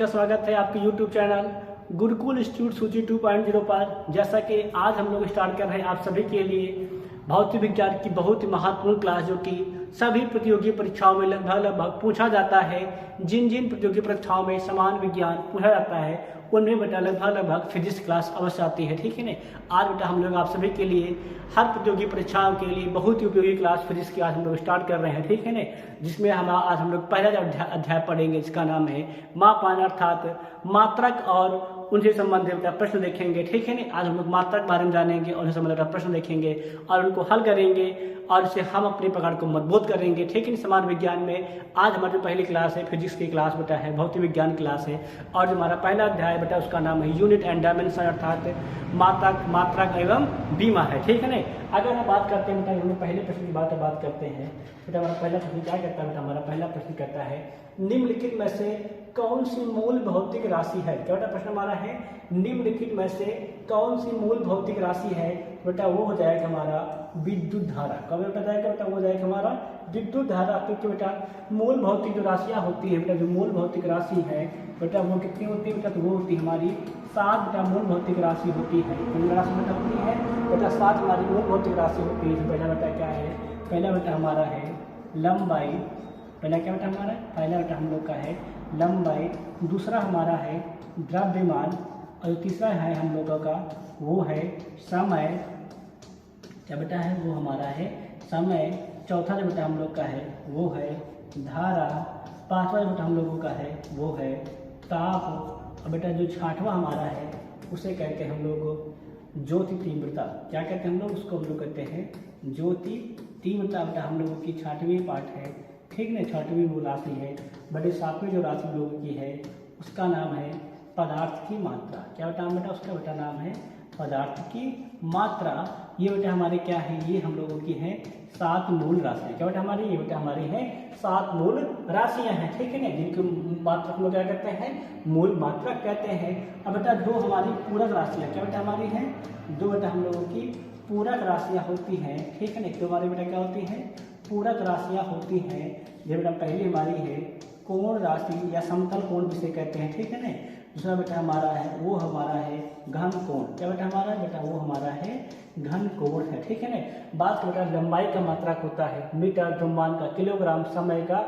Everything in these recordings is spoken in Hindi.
का स्वागत है आपके YouTube चैनल गुरुकुल इंस्टीट्यूट सूची 2.0 पर। जैसा कि आज हम लोग स्टार्ट कर रहे हैं आप सभी के लिए भौतिक विज्ञान की बहुत ही महत्वपूर्ण क्लास, जो कि सभी प्रतियोगी परीक्षाओं में लगभग पूछा जाता है। जिन जिन प्रतियोगी परीक्षाओं में समान विज्ञान पूछा जाता है उनमें बेटा लगभग फिजिक्स क्लास अवश्य आती है, ठीक है ना। आज बेटा हम लोग आप सभी के लिए हर प्रतियोगी परीक्षाओं के लिए बहुत ही उपयोगी क्लास फिजिक्स की आज हम लोग स्टार्ट कर रहे हैं, ठीक है ना। जिसमें आज हम लोग पहला जो अध्याय पढ़ेंगे जिसका नाम है मापान, अर्थात मात्रक और उनसे संबंधित प्रश्न देखेंगे, ठीक है ना। आज हम लोग मात्रक बारे में जानेंगे और उनसे संबंधित प्रश्न देखेंगे और उनको हल करेंगे और इससे हम अपनी पकड़ को मजबूत करेंगे, ठीक है। समान विज्ञान में आज हमारी जो पहली क्लास है फिजिक्स की क्लास बेटा है, भौतिक विज्ञान क्लास है। और जो हमारा पहला अध्याय बेटा उसका नाम है यूनिट एंड डायमेंशन, अर्थात मात्रक एवं बीमा है, ठीक है ना। अगर हम बात करते हैं बेटा हम पहले प्रश्न की बात करते हैं बेटा। हमारा पहला प्रश्न क्या कहता है बेटा, हमारा पहला प्रश्न कहता है निम्नलिखित में से कौन सी मूल भौतिक राशि है। क्या बेटा प्रश्न हमारा है निम्नलिखित में से कौन सी मूल भौतिक राशि है। बेटा वो हो जाएगा हमारा विद्युत धारा। कब बेटा जाएगा बेटा वो जाएगा हमारा विद्युत धारा। क्योंकि बेटा मूल भौतिक जो राशियाँ होती है बेटा, जो मूल भौतिक राशि है बेटा वो कितनी होती है बेटा, तो वो होती है हमारी 7 बेटा मूल भौतिक राशि होती है। कितनी राशि बेटा होती है बेटा 7 हमारी मूल भौतिक राशि होती है। पहला बेटा क्या है, पहला बेटा हमारा है लंबाई। पहला क्या बेटा हमारा पहला बेटा हम लोग का है लंबाई, दूसरा हमारा है द्रव्यमान और तीसरा है हम लोगों का वो है समय। क्या बेटा है वो हमारा है समय। चौथा जो बेटा हम लोग का है वो है धारा। पांचवा जो बेटा हम लोगों का है वो है ताप। और बेटा जो छठवां हमारा है उसे कहते हैं हम लोग ज्योति तीव्रता। क्या कहते हैं हम लोग उसको, हम लोग कहते हैं ज्योति तीव्रता। बेटा हम लोगों की 6वीं पाठ है, ठीक ना, 6वीं वो राशि है। बड़े 7वीं जो राशि हम लोगों की है उसका नाम है पदार्थ की मात्रा। क्या बेटा बेटा उसका बेटा नाम है पदार्थ की मात्रा। ये बेटा हमारे क्या है, ये हम लोगों की है 7 मूल राशि। क्या बेटा हमारी ये बेटा हमारी है 7 मूल राशियां हैं, ठीक है ना, जिनकी मात्रक हम लोग क्या कहते हैं मूल मात्रक कहते हैं। अब बेटा 2 हमारी पूरक राशियां। क्या बेटा हमारी है 2 बेटा हम लोगों की पूरक राशियां होती हैं, ठीक है ना। तो हमारी बेटा क्या होती है पूरक राशियां होती हैं। जो बेटा पहली हमारी है कोण राशि या समतल कोण जिसे कहते हैं, ठीक है ना। दूसरा बेटा हमारा है वो हमारा है घन कोण। क्या बेटा हमारा बेटा वो हमारा है घन कोण है, ठीक है ना। बात बेटा लंबाई का मात्रक होता है मीटर, द्रव्यमान का किलोग्राम, समय का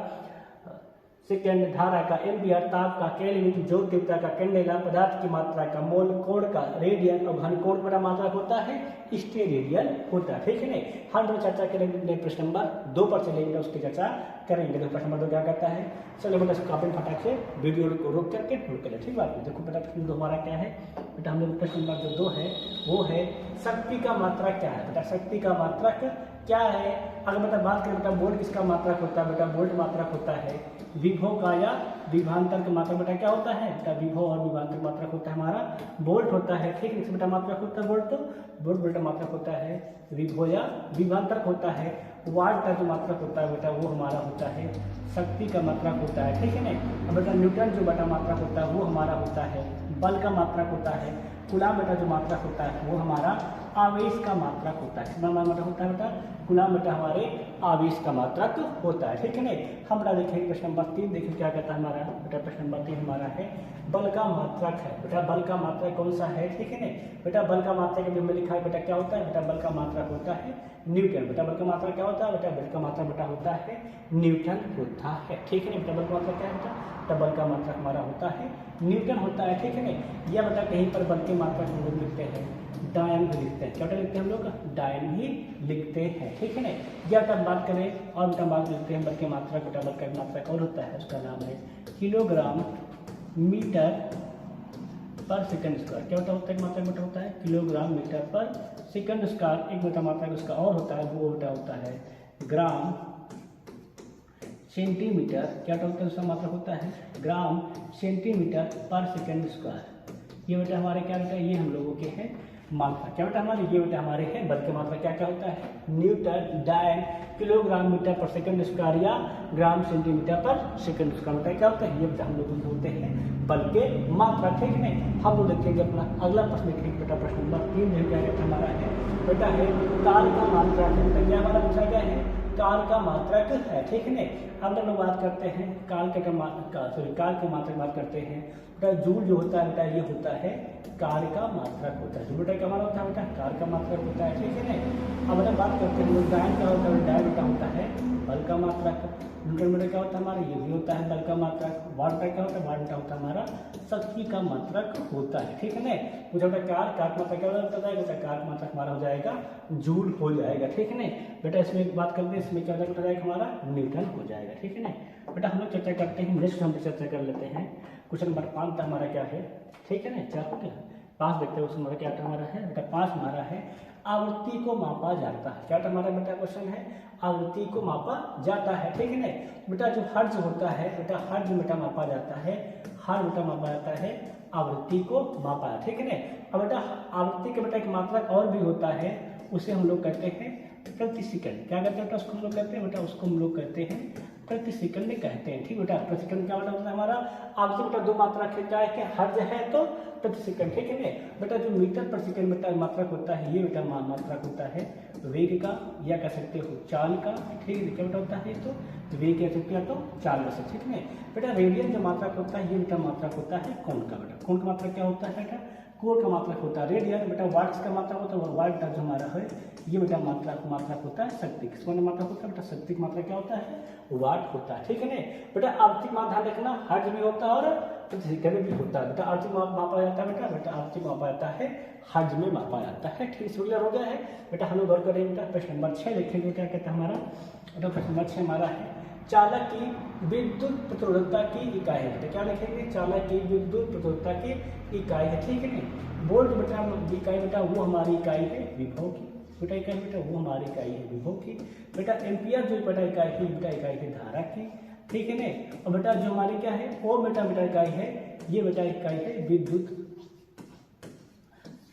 सेकेंड, धारा का एम्पियर, ताप का केल्विन, ज्योति तीव्रता का कैंडेला, पदार्थ की मात्रा का मोल, कोण का रेडियन और घन कोण का मात्रक होता है स्टेरेडियन होता है, ठीक है ना। हम लोग चर्चा करेंगे प्रश्न नंबर 2 पर चलेंगे, उसकी चर्चा करेंगे। तो प्रश्न नंबर 2 क्या कहता है, चलो बेटा काफी फटाक से वीडियो को रोक करके नोट कर ले, ठीक बात है। देखो बेटा प्रश्न 2 हमारा क्या है बेटा, हम लोग प्रश्न नंबर जो 2 है वो है शक्ति का मात्रक क्या है। बेटा शक्ति का मात्रक क्या है। अगर बेटा बात करें बेटा वोल्ट किसका मात्रक होता है, बेटा वोल्ट मात्रक होता है विभव का या विभवांतर का मात्रक। बेटा क्या होता है बेटा विभव और विभवांतर मात्रक होता है हमारा वोल्ट होता है, ठीक है। इसमें बेटा मात्रक होता है वोल्ट, तो वोल्ट बेटा मात्रक होता है विभव या विभवांतर होता है। वाट का जो मात्रक होता है बेटा वो हमारा होता है शक्ति का मात्रक होता है, ठीक है ना। अब बेटा न्यूटन जो बेटा मात्रक होता है वो हमारा होता है बल का मात्रक होता है। कूलाम बेटा जो मात्रक होता है वो हमारा आवेश का मात्रक होता है। कितना मात्रक होता है बेटा कूलाम बेटा हमारे आवेश का मात्रक होता है, ठीक है ना। हम बेटा देखेंगे प्रश्न नंबर 3, देखिए क्या कहता है हमारा बेटा प्रश्न नंबर 3 हमारा है बल का मात्रक है। बेटा बल का मात्रक कौन सा है, ठीक है ना। बेटा बल का मात्रक में लिखा है बेटा क्या होता है बेटा बल का मात्रक होता है न्यूटन। बेटा बल का मात्रक क्या होता है बेटा बल का मात्रक बेटा होता है न्यूटन होता है, ठीक है ना। बेटा बल का मात्रक क्या होता है, बल का मात्रक हमारा होता है न्यूटन होता है, ठीक है ना। या बेटा कहीं पर बल के मात्रक हम लोग लिखते हैं डायन भी लिखते हैं। क्या बेटा लिखते हैं हम लोग डायन ही लिखते हैं, ठीक है ना। या बेटा बात करें और बेटा बात लिखते हैं बल के मात्रक। बेटा बल का मात्रक और होता है उसका नाम है किलोग्राम मीटर पर सेकंड स्क्वायर। क्या होता है मात्रक बेटा होता है किलोग्राम मीटर पर सेकंड स्क्वायर। एक बेटा मात्रक उसका और होता है वो बेटा होता है ग्राम सेंटीमीटर। क्या होता है उसका मात्रक होता है ग्राम सेंटीमीटर पर सेकंड स्क्वायर। ये बेटा हमारे क्या बेटा ये हम लोगों के हैं मात्रा। क्या बेटा हमारे ये बेटा हमारे हैं बल के मात्रा क्या क्या होता है न्यूटन, डायन, किलोग्राम मीटर पर सेकंड स्क्वायर या ग्राम सेंटीमीटर पर सेकंड स्क्वायर। बेटा क्या होता है ये बेटा हम लोग बोलते हैं बल के मात्रा, ठीक है। हम लोग देखेंगे अपना अगला प्रश्न देखेंगे बेटा प्रश्न नंबर 3 जो क्या हमारा है बेटा है ताल का मात्रा है। क्या हमारा पूछा गया है काल का मात्रक है, ठीक है ना। अब हम लोग बात करते हैं काल की मात्रक बात करते हैं। बेटा जूल जो होता है बेटा ये होता है काल का मात्रक होता है। जूल बेटा क्या माना होता है बेटा काल का मात्रक होता है, ठीक है ना। अब बेटा बात करते हैं डायन क्या होता है, डायन बेटा होता है बल का मात्रक। न्यूटन बेटा क्या होता है हमारा ये भी होता है बल का मात्रक। वाट बेटा क्या होता है, वाट बेटा होता है हमारा शक्ति का मात्रक होता है, ठीक है ना। मुझे बेटा काल मात्रक क्या होता है बेटा, काल मात्रक हमारा हो जाएगा जूल हो जाएगा, ठीक है ना। बेटा इसमें एक बात करते हैं, इसमें क्या हो जाएगा हमारा न्यूटन हो जाएगा, ठीक है ना। बेटा हम लोग चर्चा करते हैं, नेक्स्ट हम चर्चा कर लेते हैं क्वेश्चन नंबर 5 हमारा क्या है, ठीक है ना। 4 हो गया, 5 देखते हैं। क्वेश्चन हमारा क्या हमारा है बेटा 5 हमारा है आवृत्ति को मापा जाता है। क्या हमारा बेटा क्वेश्चन है, आवृत्ति को मापा जाता है, ठीक है ना। बेटा जो हर्ज होता है बेटा, हर्ज बेटा मापा जाता है, हर्ज बेटा मापा जाता है आवृत्ति को मापा, ठीक है ना। अब बेटा आवृत्ति के बेटा एक मात्रक और भी होता है, उसे हम लोग कहते हैं प्रति सेकंड। क्या कहते हैं बेटा उसको हम लोग कहते हैं बेटा, उसको हम लोग कहते हैं प्रति सेकंड कहते हैं, ठीक बेटा। प्रति सेकंड क्या होता है हमारा, आवृत्ति बेटा 2 मात्रा क्या है कि हर्ज है तो प्रति सेकंड, ठीक है ना। बेटा जो मीटर प्रति सेकंड बेटा मात्रक होता है, ये बेटा मात्रक होता है वेग का, या कह सकते हो चाल का, ठीक है। क्या बेटा होता है तो वेग कह सकते हैं तो चाल से, ठीक है। बेटा रेडियन जो मात्रक होता है ये बेटा मात्रक होता है कोण का। बेटा कोण का मात्रक क्या होता है बेटा, कोण का मात्रक होता है रेडियन। बेटा वाट्स का मात्रक होता है, वाट जो हमारा है ये बेटा मात्रक होता है शक्ति। किसका मात्रक होता है बेटा, शक्ति का मात्रक क्या होता है वाट होता है, ठीक है ना। बेटा आवृत्ति मान ध्यान रखना, हर्ज भी होता है और प्रति सेकंड भी होता है। बेटा आवृत्ति मापा जाता है बेटा आवृत्ति मापा जाता है हर्ज में मापा जाता है, ठीक है। क्लियर हो गया है बेटा। हम लोग गौर करेंगे बेटा प्रश्न नंबर 6 लिखेंगे। क्या कहता है हमारा बेटा प्रश्न नंबर 6 हमारा है चालक की विद्युत प्रतिरोधकता की इकाई है। बेटा क्या लिखेंगे, चालक की विद्युत प्रतिरोधकता की इकाई है, ठीक है ना। वोल्ट बेटा इकाई बेटा वो हमारी इकाई है विभव की, बेटा इकाई बेटा वो हमारी इकाई है विभव की। बेटा एम्पियर जो बेटा इकाई है बेटा इकाई है धारा की, ठीक है ना। और बेटा जो हमारी क्या है वो बेटा इकाई है, ये बेटा इकाई है विद्युत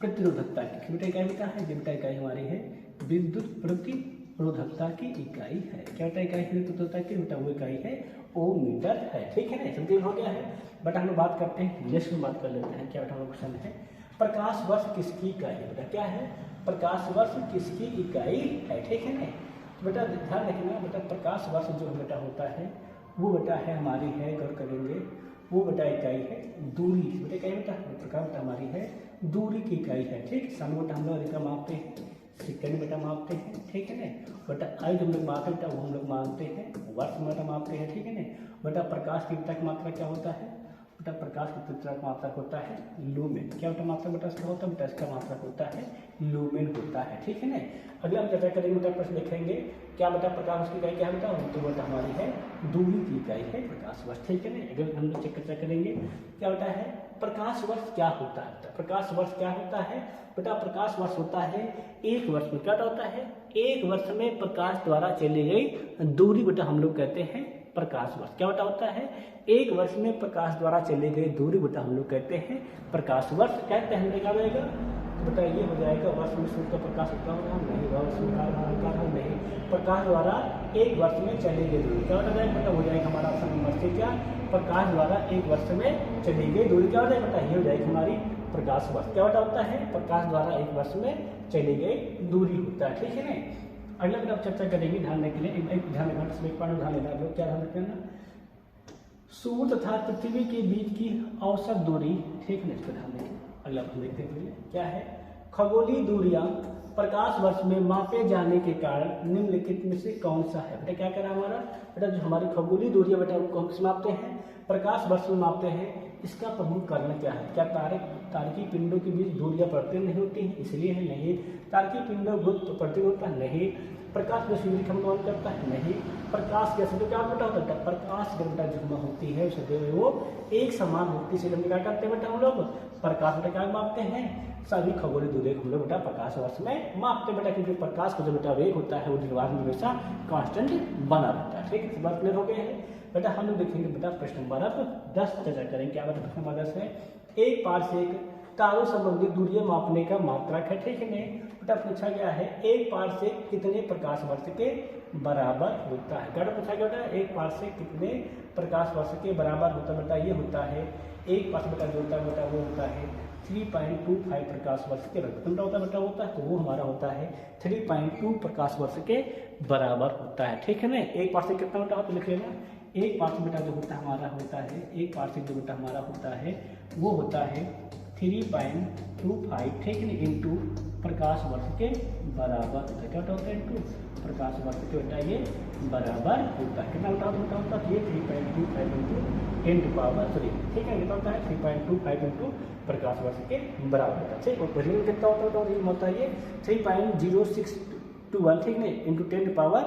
प्रतिरोधकता की। बेटा इकाई बेटा है, ये बेटा इकाई हमारी है विद्युत प्रतिरोधकता की इकाई है। क्या बेटा इकाई है प्रतिरोधकता की, बेटा वो इकाई है ओम मीटर है, ठीक है ना। समझ हो गया है बेटा। हम लोग बात करते हैं नेक्स्ट में बात कर लेते हैं। क्या बेटा हम क्वेश्चन है प्रकाश वर्ष किसकी इकाई है। बेटा क्या है प्रकाश वर्ष किसकी इकाई है, ठीक है ना। बेटा ध्यान रखना बेटा प्रकाश वर्ष जो बेटा होता है वो बेटा है हमारी है, गौर करेंगे वो बेटा इकाई है दूरी। बेटा इकाई बेटा प्रकाश बेटा हमारी है दूरी की इकाई है, ठीक। सन बेटा हम लोग इनका मापते हैं, सेकंड बेटा मापते हैं, ठीक है ना। बेटा आई जो हम लोग मापते बेटा वो हम लोग मानते हैं वर्ष में बेटा मापते हैं, ठीक है ना। बेटा प्रकाश की बेटा मात्रा क्या होता है बेटा, प्रकाश की तीव्रता का मात्रक होता है लूमेन। क्या बेटा मात्रक बेटा इसका होता है बेटा, इसका मात्रक होता है लूमेन होता है, ठीक है ना। अगला हम चर्चा करेंगे बेटा प्रश्न देखेंगे क्या बेटा प्रकाश की इकाई क्या है बेटा, तो बेटा हमारी है दूरी की इकाई है प्रकाश वर्ष, ठीक है ना। अगले हम लोग चर्चा करेंगे क्या बेटा है प्रकाश वर्ष क्या होता है बेटा। प्रकाश वर्ष क्या होता है बेटा, प्रकाश वर्ष होता है एक वर्ष में क्या होता है, एक वर्ष में प्रकाश द्वारा चली गई दूरी बेटा हम लोग कहते हैं प्रकाश वर्ष। क्या बेटा होता है एक वर्ष में प्रकाश द्वारा चली गई दूरी बेटा हम लोग कहते हैं प्रकाश वर्ष कहते हैं। क्या रहेगा तो बेटा ये हो जाएगा वर्ष में सूर्य का प्रकाश होता होगा नहीं, वर्ष में काल नहीं, प्रकाश द्वारा एक वर्ष में चली गई दूरी क्या होता है बेटा, हो जाएगा हमारा ऑप्शन नंबर से क्या प्रकाश द्वारा एक वर्ष में चली गई दूरी क्या होता है बेटा, ये हो जाएगी हमारी प्रकाश वर्ष। क्या बेटा होता है प्रकाश द्वारा एक वर्ष में चली गई दूरी होता है, ठीक है ना। अगला बेटा चर्चा करेंगे ध्यान रखने के लिए एक ध्यान रखना एक पॉइंट ध्यान लेना लोग क्या ध्यान रखना सूर्य तथा पृथ्वी के बीच की औसत दूरी, ठीक है। इस पर ध्यान देंगे। अगला हम देखते हैं क्या है खगोलीय दूरियां प्रकाश वर्ष में मापे जाने के कारण निम्नलिखित में से कौन सा है। बेटा क्या कह रहा है हमारा बेटा जो हमारी खगोलीय दूरियां बेटा उनको किस मापते हैं प्रकाश वर्ष में मापते हैं, इसका प्रमुख कारण क्या है। क्या तारकीय पिंडों के बीच दूरियां प्रतिदिन नहीं होती हैं इसलिए है नहीं, तारकीय पिंडों गुरुत्व प्रतिदिन होता है नहीं, प्रकाश में सूर्य का अनुमान करता है नहीं, प्रकाश गैस जो क्या बेटा होता है प्रकाश बेटा जो होती है सदैव वो एक समान होती है, इसलिए हम क्या करते हैं बेटा हम लोग प्रकाश बेटा क्या मापते हैं सभी खगोलीय दूरी को हम लोग बेटा प्रकाश वर्ष में मापते बेटा, क्योंकि प्रकाश का जो बेटा वेग होता है वो निर्वाह में हमेशा कांस्टेंट बना रहता है, ठीक है। बात क्लियर हो गए हैं बेटा। हम लोग देखेंगे बेटा प्रश्न नंबर 10 चर्चा करेंगे। क्या बेटा प्रश्न नंबर 10 है एक पार से एक तारों संबंधी दूरियां मापने का मात्रक है, ठीक है। बेटा पूछा गया है एक पार से कितने प्रकाश वर्ष के बराबर होता है। क्या पूछा गया बेटा एक पार से कितने प्रकाश वर्ष के बराबर होता है बेटा, ये होता है 1% बेटा जो होता है बेटा वो होता है 3.25 प्रकाश वर्ष के बराबर। कितना होता है बेटा होता है, तो वो हमारा होता है 3.2 प्रकाश वर्ष के बराबर होता है। ठीक है ना, 1% कितना बेटा तो लिख लेना, 1% बेटा जो होता है हमारा होता है 1% जो बेटा हमारा होता है वो होता है 3.25, ठीक है ना, इंटू प्रकाश वर्ष के बराबर होता है। क्या होता है इंटू प्रकाश वर्ष के बेटा ये बराबर होता है। कितना होता है ये 3.25 इंटू 10 टू पावर 3, ठीक है, कितना होता है 3.25 इंटू प्रकाश वर्ष के बराबर होता है। ठीक, और पहले कितना होता है ये 3.0621, ठीक है, इंटू 10 टू पावर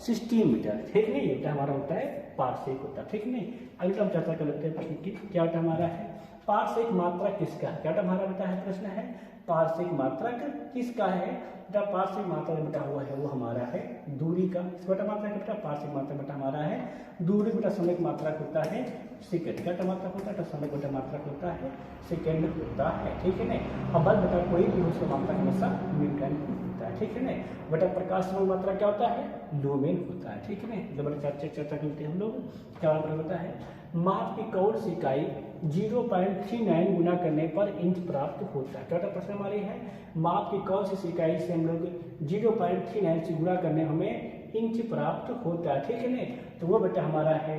16 मीटर, ठीक है, ये हमारा होता है पार्सेक होता है। ठीक है, अगले हम चर्चा कर लेते हैं प्रश्न की। क्या होता है हमारा है पार्सेक मात्रक किसका है? क्या हमारा बेटा है प्रश्न है पार्सेक मात्रक किसका है? बेटा पार्सेक मात्रक बेटा हुआ है वो हमारा है दूरी का। बेटा मात्रक बेटा पार्सेक मात्रक बेटा हमारा है दूरी, बेटा समय मात्रक होता है सेकंड। क्या मात्रक होता है? समय बेटा मात्रक होता है सेकंड होता है। ठीक है ना, अब बल बेटा कोई भी उसका मात्रक हमेशा न्यूटन होता है। ठीक है ना, बेटा प्रकाश समय मात्रा क्या होता है? लुमेन होता है। ठीक है ना, जब चर्चा करते हैं हम लोग क्या होता है माप की कौन सी इकाई 0.39 गुना करने पर इंच प्राप्त होता है। क्या प्रश्न हमारे है माप की कौन सी इकाई से हम लोग 0.39 से गुना करने हमें इंच प्राप्त होता है। ठीक है ना, तो वो बेटा हमारा है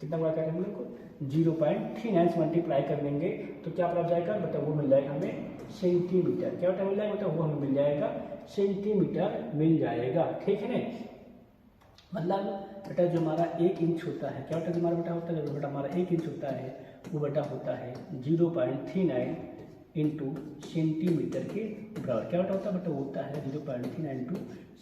कितना गुना करेंगे हम लोग को 0.39 से मल्टीप्लाई कर देंगे तो क्या प्राप्त जाएगा बेटा वो मिल जाएगा हमें सेंटीमीटर। क्या बेटा मिल जाएगा बेटा वो हमें मिल जाएगा सेंटीमीटर मिल जाएगा। ठीक है ना, मतलब बेटा जो हमारा 1 इंच होता है क्या बेटा हमारा बेटा होता है बेटा हमारा 1 इंच होता है वो बेटा होता है 0.39 इंटू सेंटीमीटर के बराबर। क्या होता है बेटा वो होता है 0.39 इंटू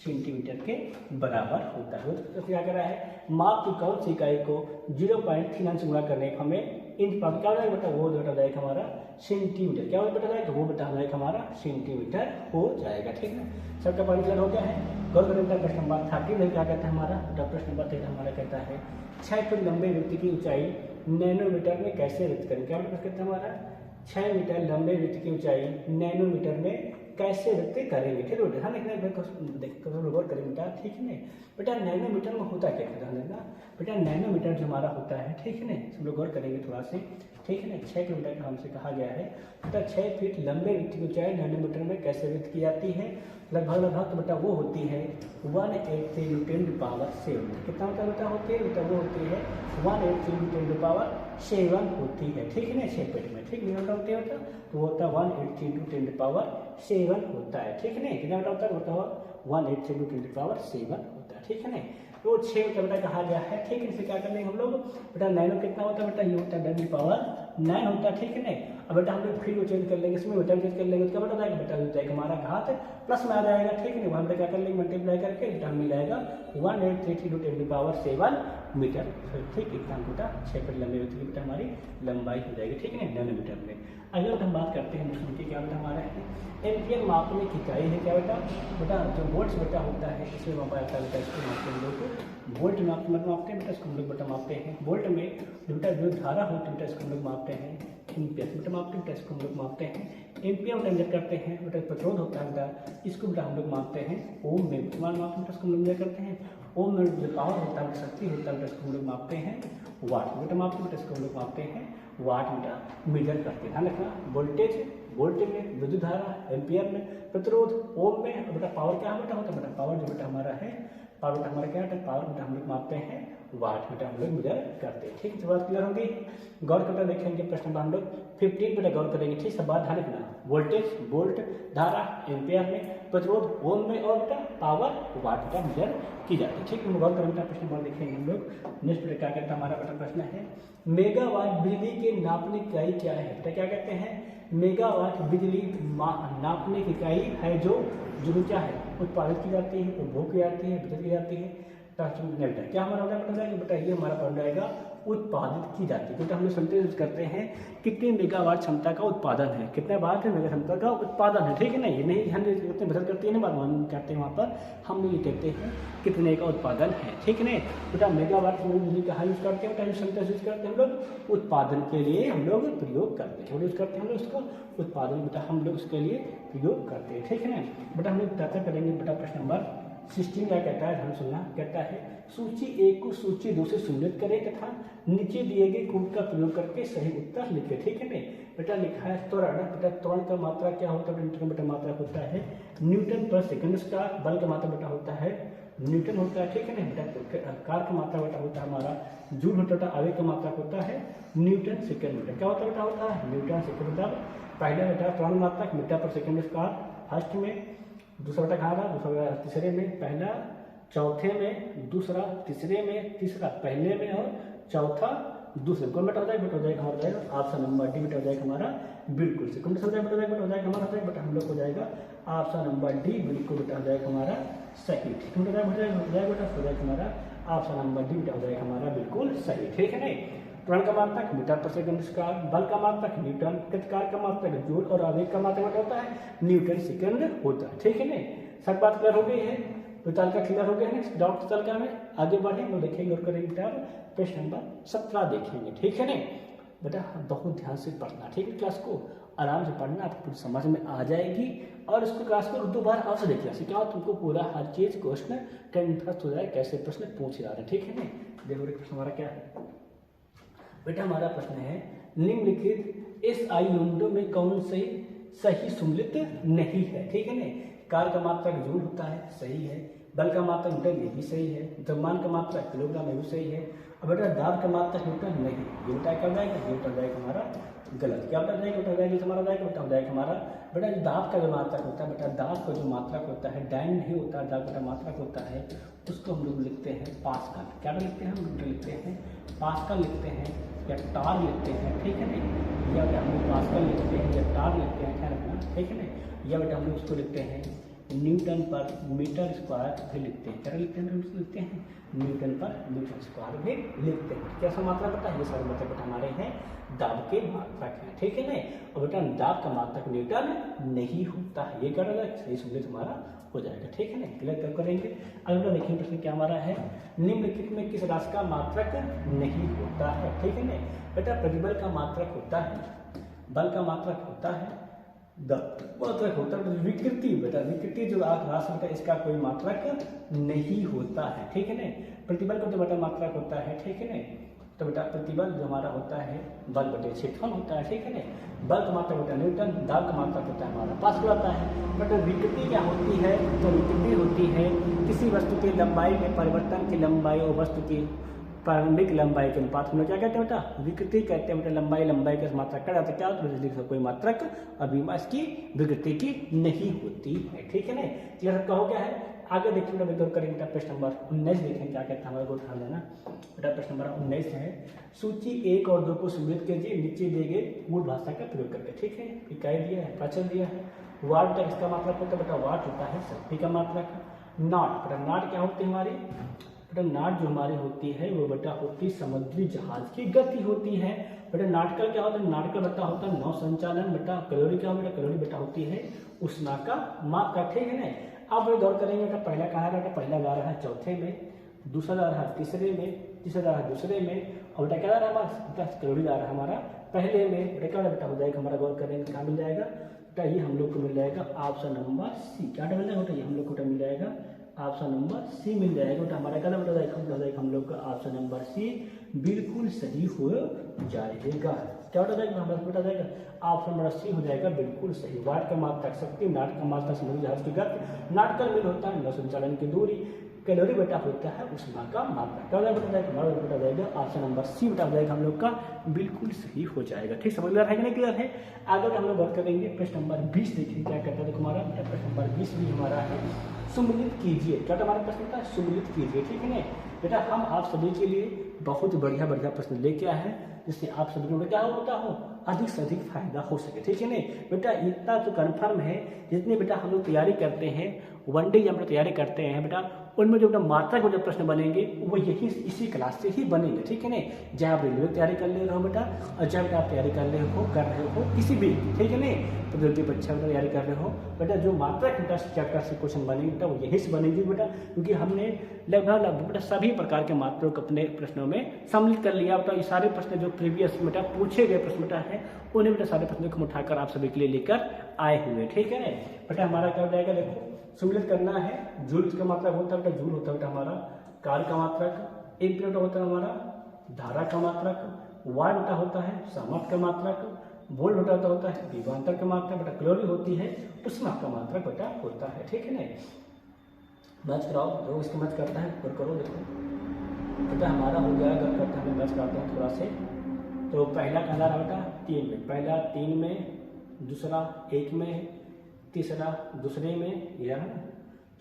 सेंटीमीटर के बराबर होता है। तो क्या कह रहा है माप की कौन सी इकाई को 0.39 से गुणा करने का हमें इंच प्राप्त क्या हो जाएगा बेटा वो बेटा जाएगा हमारा सेंटीमीटर। क्या बेटा जाएगा वो बेटा जाएगा हमारा सेंटीमीटर हो जाएगा। ठीक है, सबका पानी क्लियर हो गया है। गौर करें प्रश्न नंबर 30 में क्या कहता है हमारा बेटा प्रश्न नंबर 13 हमारा कहता है 6 फीट लंबे व्यक्ति की ऊंचाई नैनोमीटर में कैसे व्यक्त करें। क्या बेटा कहता है हमारा 6 मीटर लंबे व्यक्ति की ऊंचाई नैनोमीटर में कैसे व्यक्त करेंगे। ठीक है बेटा, हाँ देखना गौर करें बेटा। ठीक है ना बेटा नैनोमीटर में होता क्या है बेटा नैनोमीटर जो हमारा होता है ठीक है ना सब लोग गौर करेंगे थोड़ा से। ठीक है ना 6 किलोमीटर का हमसे कहा गया है बेटा 6 फीट लंबे व्यक्ति की ऊंचाई नैनोमीटर में कैसे व्यक्त की जाती है। लगभग तो बेटा वो होती है 180 × 10⁻⁷। कितना होता है बेटा होती है बेटा वो होती है 180 × 10⁻⁷ होती है। ठीक है ना 6 फीट में। ठीक है होती है बेटा तो वो होता है 180 × 10⁻⁷ होता है। ठीक है ना कितना बेटा होता है होता है 180 × 10⁻⁷ होता है। ठीक है ना तो 6 बेटा कहा गया है। ठीक है, इसे क्या कर लेंगे हम लोग बेटा नैनो कितना होता है बेटा ये होता है 10⁻9 होता है। ठीक है ना, अब बेटा हम लोग फिर वो चेंज कर लेंगे इसमें बेटा चेंज कर लेंगे तो क्या बेटा जाएगा बेटा हो जाएगा हमारा घात प्लस में आ जाएगा। ठीक है ना, वहाँ पे क्या कर लेंगे मल्टीप्लाई करके बेटा मिल जाएगा 1833 × 10⁻⁷ मीटर। ठीक इतना बेटा 6 फीट लंबे व्यक्ति की बेटा हमारी लंबाई हो जाएगी। ठीक है ना नैनोमीटर में। अगले हम बात करते हैं दूसरे की क्या बेटा हमारा है एम्पियर मापने की इकाई है। क्या बेटा बेटा जो वोल्ट्स बेटा होता है इसमें मापा जाता है बेटा इसको मापते हैं हम लोग वोल्ट मापते हैं बेटा इसको हम लोग बेटा मापते हैं वोल्ट में। बेटा जो धारा होती है बेटा इसको हम लोग मापते हैं एम्पियर बेटा मापते हैं बेटा इसको हम लोग मापते हैं एम्पियर में मेजर करते हैं। बेटा प्रतिरोध होता है बेटा इसको बेटा हम लोग मापते हैं ओम में। तुम्हारा मापते हैं इसको हम लोग मेजर करते हैं ओम में। जो पावर होता है शक्ति होता है बेटा इसको हम लोग मापते हैं वाट बेटा मापते हैं बेटा इसको हम लोग मापते हैं वाट बेटा मेजर करते हैं। ध्यान रखना वोल्टेज वोल्टेज में विद्युत धारा एम्पियर में प्रतिरोध ओम में। बेटा पावर क्या बेटा होता है बेटा पावर जो बेटा हमारा है पावर बेटा हमारा क्या है पावर बेटा हम लोग मापते हैं वाट बेटा हम लोग मेजर करते हैं। ठीक है बात क्लियर होगी। गौर करके देखेंगे प्रश्न नंबर हम लोग 15 बेटा गौर करेंगे। ठीक सब बात ध्यान रखना वोल्टेज वोल्ट धारा एम्पियर में प्रतिरोध ओम में और बेटा पावर वाट बेटा मेजर की जाती है। ठीक है गौर करेंगे प्रश्न नंबर देखेंगे हम लोग। नेक्स्ट बेटा क्या कहते हैं हमारा बेटा प्रश्न है मेगावाट बिजली के नापने की इकाई क्या है। बेटा क्या कहते हैं मेगावाट बिजली नापने की इकाई है जो क्या है उत्पादित की जाती है उपभोग की जाती है वितरित की जाती है। बेटा क्या हमारा बेटा जाएगा बेटा ये हमारा पढ़ जाएगा उत्पादित की जाती है। बेटा हम लोग संतुलित करते हैं कितनी मेगावाट क्षमता का उत्पादन है कितने वाट मेगा क्षमता का उत्पादन है। ठीक है ना ये नहीं हम कितने बदल करते हैं ना बात हम करते हैं वहाँ पर हम ये कहते हैं कितने का उत्पादन है। ठीक है ना बेटा मेगावाट बिजली का यूज करते हैं बेटा क्षमता यूज करते हैं हम लोग उत्पादन के लिए हम लोग प्रयोग करते हैं यूज करते हैं हम लोग उसको उत्पादन बेटा हम लोग उसके लिए प्रयोग करते हैं। ठीक है ना बेटा हम लोग चर्चा करेंगे बेटा प्रश्न नंबर 16 क्या कहता है, ध्यान सुनना, कहता है सूची 1 को सूची 2 से सम्मिलित करें तथा नीचे दिए गए कोड का प्रयोग करके सही उत्तर लिखें। ठीक है बेटा, लिखा है त्वरण। बेटा त्वरण का मात्रा क्या होता है, न्यूटन बेटा मात्रा होता है न्यूटन पर सेकंड स्क्वायर। बल का मात्रा बेटा होता है न्यूटन होता है। ठीक है ना बेटा, कार का मात्रा बेटा होता है हमारा जूल होता है। आवेग का मात्रा होता है न्यूटन सेकंड मीटर। क्या होता है बेटा, होता है न्यूटन सेकंड मीटर। पहला बेटा त्वरण मात्रा मीटर पर सेकंड स्क्वायर फर्स्ट में, दूसरा बेटा कहाँ रहा, दूसरा बेटा तीसरे में, पहला चौथे में, दूसरा तीसरे में, तीसरा पहले में और चौथा दूसरे। कौन बेटा हो जाएगा, बेटा हो जाएगा हमारा जाएगा ऑप्शन नंबर डी बेटा हो जाएगा हमारा बिल्कुल से। कौन सा हो जाएगा बेटा हो जाएगा हमारा बेटा हम लोग हो जाएगा ऑप्शन नंबर डी बिल्कुल बेटा हो जाएगा हमारा सही। ठीक है बेटा, हो जाएगा बेटा हो जाएगा हमारा ऑप्शन नंबर डी बेटा हो जाएगा हमारा बिल्कुल सही। ठीक है नहीं, त्वरण का मात्रक मीटर पर सेकंड स्क्वायर, बल का मात्रक न्यूटन, प्रतिकार का मात्रक जूल और आवेग का मात्रक होता है न्यूटन सेकंड होता है। ठीक है नहीं, सब बात क्लियर हो गई है, तो ताल का क्लियर हो गया है। डाउट चल का में आगे बढ़े तो देखेंगे और करेंगे बेटा प्रश्न नंबर 17 देखेंगे। ठीक है नहीं बेटा, बहुत ध्यान से पढ़ना। ठीक है, क्लास को आराम से पढ़ना, आपको पूरी समझ में आ जाएगी। और इसको क्लास को 2 बार आपसे देखना सीखा, तुमको पूरा हर चीज क्वेश्चन कंफर्ट हो जाए कैसे प्रश्न पूछ जा रहे हैं। ठीक है नहीं, देखो प्रश्न हमारा क्या है बेटा, हमारा प्रश्न है निम्नलिखित SI यूनिटों में कौन से सही सम्मिलित नहीं है। ठीक है नहीं, कार का मात्रक जूल होता है, सही है। बल का मात्रक न्यूटन, ये भी सही है। द्रव्यमान का मात्रक किलोग्राम, ये भी सही है। अब बेटा दाब का मात्रक न्यूटन नहीं, ये बेटा क्या हो जाएगा, ये बेटा हो जाएगा हमारा गलत। क्या बेटा जाएगा, बेटा हो जाएगा हमारा जाएगा बेटा हो जाएगा हमारा बेटा दाब का जो मात्रक होता है, बेटा दाब का जो मात्रक होता है डाइन नहीं होता है, दाब बेटा मात्रक होता है, उसको हम लोग लिखते हैं पास्कल। क्या लिखते हैं हम लोग, लिखते हैं पास्कल लिखते हैं या टार लिखते हैं। ठीक है नहीं, या बेटा हम लोग पास्कल लिखते हैं या टार लिखते हैं, क्या रखना। ठीक है नहीं, या बेटा हम लोग उसको लिखते हैं न्यूटन पर मीटर स्क्वायर भी लिखते हैं। क्या लिखते हैं, उसको लिखते हैं न्यूटन पर मीटर स्क्वायर भी लिखते हैं। कैसा मात्रा बेटा, ये सारे मतलब बेटा हमारे हैं दाब के मात्रक है। ठीक है नहीं, और बेटा दाब का मात्रक न्यूटन नहीं होता है, ये क्या होगा सही सम्मिलित हमारा हो जाएगा। ठीक है नहीं, क्लियर करेंगे। अगला देखिए प्रश्न क्या हमारा है, निम्नलिखित में किस राशि का मात्रक नहीं होता है। ठीक है नहीं बेटा, प्रतिबल का मात्रक होता है, बल का मात्रक होता है, मात्रक होता है विकृति। बेटा विकृति जो राशि होता है इसका कोई मात्रक नहीं होता है। ठीक है नहीं, प्रतिबल का जो बेटा मात्रक होता है। ठीक है नहीं, तो बेटा प्रतिबल जो हमारा होता है बल बटे क्षेत्रफल होता है। ठीक है नहीं, बल का मात्रक होता है न्यूटन, दाब का मात्रक होता है हमारा पास्कल होता है। बेटा विकृति क्या होती है, तो विकृति होती है किसी वस्तु की लंबाई में परिवर्तन की लंबाई और वस्तु की प्रारंभिक लंबाई के अनुपात हम लोग क्या कहते हैं बेटा, विकृति कहते हैं। बेटा लंबाई के मात्रक क्या क्या होता है, कोई मात्रक अभी इसकी विकृति की नहीं होती है। ठीक है नहीं, क्लियर कहो क्या है। आगे देखिए बेटा करेंगे प्रश्न नंबर 19 देखेंगे क्या कहता है हमारे को ध्यान देना। बेटा प्रश्न नंबर 19 है, सूची 1 और 2 को सम्मिलित कीजिए नीचे दिए गए मूल भाषा का प्रयोग करके। ठीक है, इकाई दिया है, प्रचल दिया है। वाट तक इसका मात्रक होता है बेटा, वाट होता है शक्ति का मात्रक। नाट, बेटा नाट क्या होती है हमारी, बेटा नाट जो हमारी होती है वो बेटा होती समुद्री जहाज की गति होती है। बेटा नाटकल क्या होता है, नाटकल बेटा होता है नौ संचालन। बेटा कैलोरी क्या बेटा, कैलोरी बेटा होती है उष्मा का मात्रक। ठीक है ना, अब गौर करेंगे बेटा पहला कहा बेटा, पहला जा रहा है चौथे में, दूसरा जा रहा है तीसरे में, तीसरा जा रहा है दूसरे में, और बेटा क्या जा रहा है हमारा कैलोरी जा रहा है हमारा पहले में। बेटा क्या बेटा हो जाएगा हमारा, गौर करेंगे क्या मिल जाएगा बेटा, ये हम लोग को मिल जाएगा ऑप्शन नंबर सी। क्या मिल जाएगा बेटा, ये हम लोग को मिल जाएगा ऑप्शन नंबर सी मिल जाएगा बेटा। हमारा क्या बेटा जाएगा हम लोग का ऑप्शन नंबर सी बिल्कुल सही हो जाएगा। क्या बेटा जाएगा हमारा बेटा जाएगा ऑप्शन नंबर सी हो जाएगा बिल्कुल सही। वाट का मात्रक शक्ति, नाट का मात्रक समुद्री जहाज की गति, नाटकल मिल होता है नौ संचालन की दूरी, कैलोरी बेटा होता है उष्मा का मात्रक। क्या बेटा जाएगा हमारा बेटा जाएगा ऑप्शन नंबर सी बेटा जाएगा हम लोग का बिल्कुल सही हो जाएगा। ठीक समझ क्लियर है कि नहीं क्लियर है। आगे हम लोग बात करेंगे प्रश्न नंबर 20 देखिए क्या कहता है। देखो हमारा बेटा प्रश्न नंबर 20 भी हमारा है, सम्मिलित कीजिए। क्या हमारा प्रश्न था, सम्मिलित कीजिए। ठीक है ना बेटा, हम आप सभी के लिए बहुत बढ़िया प्रश्न लेके आए हैं जिससे आप सभी को क्या होता हो अधिक से अधिक फायदा हो सके। ठीक है ना बेटा, इतना तो कन्फर्म है जितने बेटा हम लोग तैयारी करते हैं वन डे जब तैयारी करते हैं बेटा, उनमें जो बेटा मात्रा के जो प्रश्न बनेंगे वो यही इसी क्लास से ही बनेंगे। ठीक है ना, चाहे आप रेलवे की तैयारी कर ले रहे हो बेटा, और चाहे बेटा आप तैयारी कर रहे हो किसी भी, ठीक है ना, प्रतियोगी परीक्षा में तैयारी कर रहे हो बेटा, जो मात्रा के चैप्टर से क्वेश्चन बनेंगे बेटा वो यही से बनेंगे बेटा, क्योंकि हमने लगभग बेटा सभी प्रकार के मात्राओं को अपने प्रश्नों में सम्मिलित कर लिया। बेटा ये सारे प्रश्न जो प्रीवियस बेटा पूछे गए प्रश्न बेटा है उन्हें बेटा सारे प्रश्नों को उठाकर आप सभी के लिए लेकर आए हुए। ठीक है बेटा, हमारा क्या हो जाएगा, देखो सम्मिलित करना है। जूल का मात्रक होता है बेटा, जूल होता है बेटा हमारा काल का मात्रक, एक बेटा होता है हमारा धारा का मात्रक, वाट बेटा होता है सामर्थ का मात्रक, वोल्ट बेटा होता है विभवांतर का मात्रक, बेटा कैलोरी होती है उष्मा का मात्रक बेटा होता है। ठीक है ना, मैच कराओ जो इसको मैच करता है और करो। देखो बेटा हमारा हो गया, अगर करता है मैच कराते हैं थोड़ा से। तो पहला कहला रहा बेटा 3 में, पहला 3 में, दूसरा 1 में, तीसरा दूसरे में, यह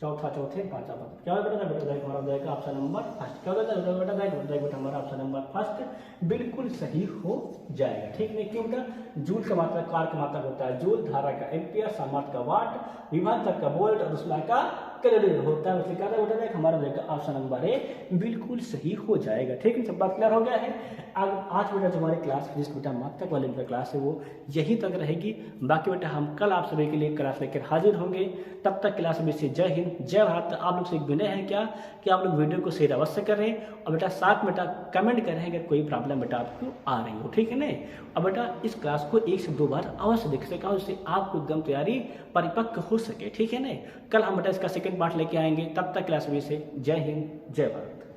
चौथा चौथे, पांचवा पांच। क्या बेटा हमारा हो जाएगा ऑप्शन नंबर फर्स्ट। क्या होता है बेटा हमारा ऑप्शन नंबर फर्स्ट बिल्कुल सही हो जाएगा। ठीक नहीं, क्यों बेटा, जूल का मात्रक कार का मात्रक होता है जूल, धारा का एम्पियर, सामर्थ का वाट, विभवांतर का वोल्ट और उष्मा का कैलोरी होता है। उससे क्या होता है हमारा जाएगा ऑप्शन नंबर ए बिल्कुल सही हो जाएगा। ठीक है, सब बात क्लियर हो गया है। अब आज बेटा जो हमारी क्लास जिस बेटा मात्रक वाले बेटा क्लास है वो यहीं तक रहेगी। बाकी बेटा हम कल आप सभी के लिए क्लास लेकर हाजिर होंगे। तब तक क्लास में से जय हिंद जय भारत। आप लोग से एक विनय है क्या कि आप लोग वीडियो को शेयर अवश्य करें और बेटा साथ में बेटा कमेंट करें अगर कोई प्रॉब्लम बेटा आपको आ रही हो। ठीक है ना, और बेटा इस क्लास को 1 से 2 बार अवश्य देख सका, उससे आपको एकदम तैयारी परिपक्व हो सके। ठीक है ना, कल हम बेटा इसका सेकंड पार्ट लेके आएंगे। तब तक क्लास में से जय हिंद जय भारत।